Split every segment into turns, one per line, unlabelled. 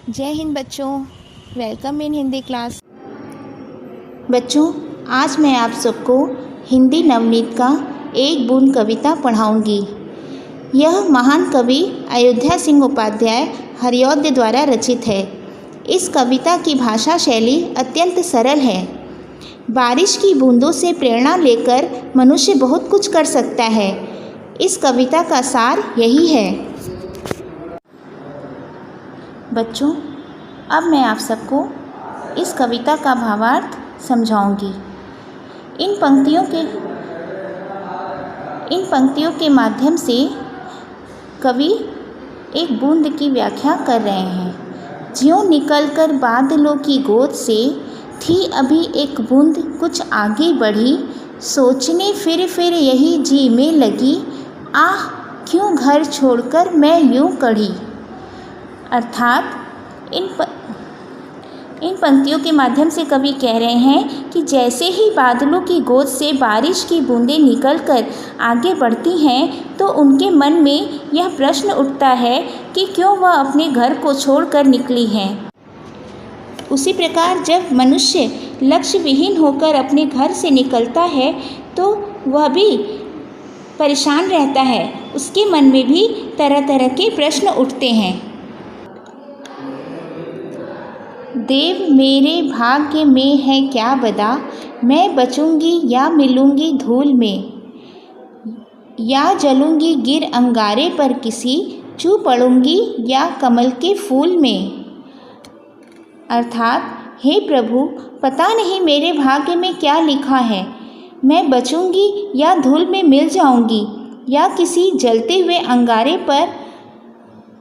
जय हिंद बच्चों, welcome in Hindi class.
बच्चों, आज मैं आप सबको हिंदी नवनीत का एक बूंद कविता पढ़ाऊंगी। यह महान कवि अयोध्या सिंह उपाध्याय हरिऔध द्वारा रचित है। इस कविता की भाषा शैली अत्यंत सरल है। बारिश की बूंदों से प्रेरणा लेकर मनुष्य बहुत कुछ कर सकता है। इस कविता का सार यही है। बच्चों, अब मैं आप सबको इस कविता का भावार्थ समझाऊंगी। इन पंक्तियों के माध्यम से कवि एक बूंद की व्याख्या कर रहे हैं। ज्यों निकलकर बादलों की गोद से थी अभी एक बूंद कुछ आगे बढ़ी, सोचने फिर यही जी में लगी, आह क्यों घर छोड़कर मैं यूं कढ़ी। अर्थात इन पंक्तियों के माध्यम से कवि कह रहे हैं कि जैसे ही बादलों की गोद से बारिश की बूंदें निकलकर आगे बढ़ती हैं तो उनके मन में यह प्रश्न उठता है कि क्यों वह अपने घर को छोड़कर निकली हैं। उसी प्रकार जब मनुष्य लक्ष्य विहीन होकर अपने घर से निकलता है तो वह भी परेशान रहता है। उसके मन में भी तरह तरह के प्रश्न उठते हैं। देव मेरे भाग्य में है क्या बदा, मैं बचूंगी या मिलूंगी धूल में, या जलूंगी गिर अंगारे पर किसी, चू पड़ूंगी या कमल के फूल में। अर्थात हे प्रभु, पता नहीं मेरे भाग्य में क्या लिखा है। मैं बचूंगी या धूल में मिल जाऊंगी, या किसी जलते हुए अंगारे पर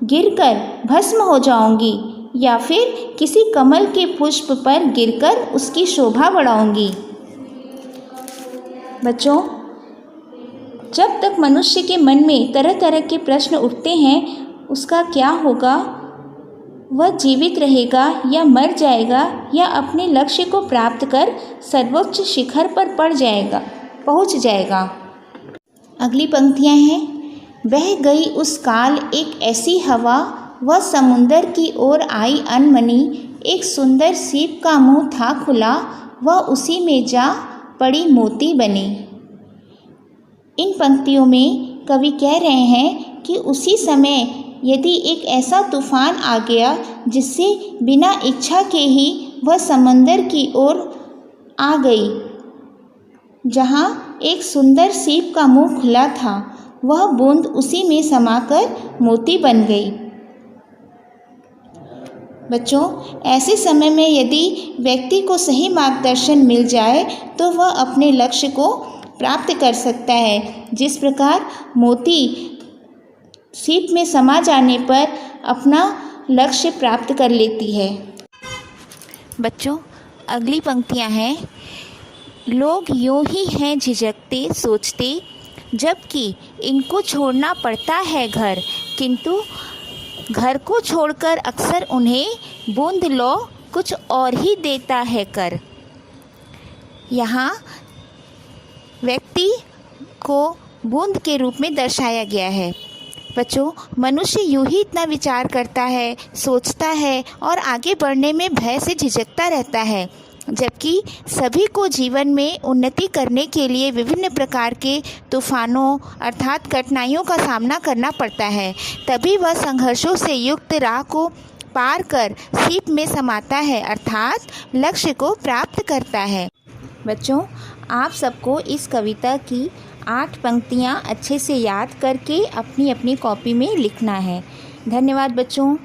गिरकर भस्म हो जाऊंगी, या फिर किसी कमल के पुष्प पर गिरकर उसकी शोभा बढ़ाऊंगी। बच्चों, जब तक मनुष्य के मन में तरह तरह के प्रश्न उठते हैं, उसका क्या होगा? वह जीवित रहेगा या मर जाएगा, या अपने लक्ष्य को प्राप्त कर सर्वोच्च शिखर पर पहुंच जाएगा। अगली पंक्तियां हैं। बह गई उस काल एक ऐसी हवा, वह समुंदर की ओर आई अनमनी, एक सुंदर सीप का मुंह था खुला, वह उसी में जा पड़ी मोती बनी। इन पंक्तियों में कवि कह रहे हैं कि उसी समय यदि एक ऐसा तूफान आ गया जिससे बिना इच्छा के ही वह समंदर की ओर आ गई, जहाँ एक सुंदर सीप का मुंह खुला था, वह बूंद उसी में समाकर मोती बन गई। बच्चों, ऐसे समय में यदि व्यक्ति को सही मार्गदर्शन मिल जाए तो वह अपने लक्ष्य को प्राप्त कर सकता है। जिस प्रकार मोती सीप में समा जाने पर अपना लक्ष्य प्राप्त कर लेती है।
बच्चों, अगली पंक्तियां हैं। लोग यूं ही हैं झिझकते सोचते, जबकि इनको छोड़ना पड़ता है घर, किंतु घर को छोड़कर अक्सर उन्हें बूंद लो कुछ और ही देता है कर। यहाँ व्यक्ति को बूंद के रूप में दर्शाया गया है। बच्चों, मनुष्य यूं ही इतना विचार करता है, सोचता है और आगे बढ़ने में भय से झिझकता रहता है, जबकि सभी को जीवन में उन्नति करने के लिए विभिन्न प्रकार के तूफानों अर्थात कठिनाइयों का सामना करना पड़ता है। तभी वह संघर्षों से युक्त राह को पार कर सीप में समाता है अर्थात लक्ष्य को प्राप्त करता है। बच्चों, आप सबको इस कविता की 8 पंक्तियाँ अच्छे से याद करके अपनी अपनी कॉपी में लिखना है। धन्यवाद बच्चों।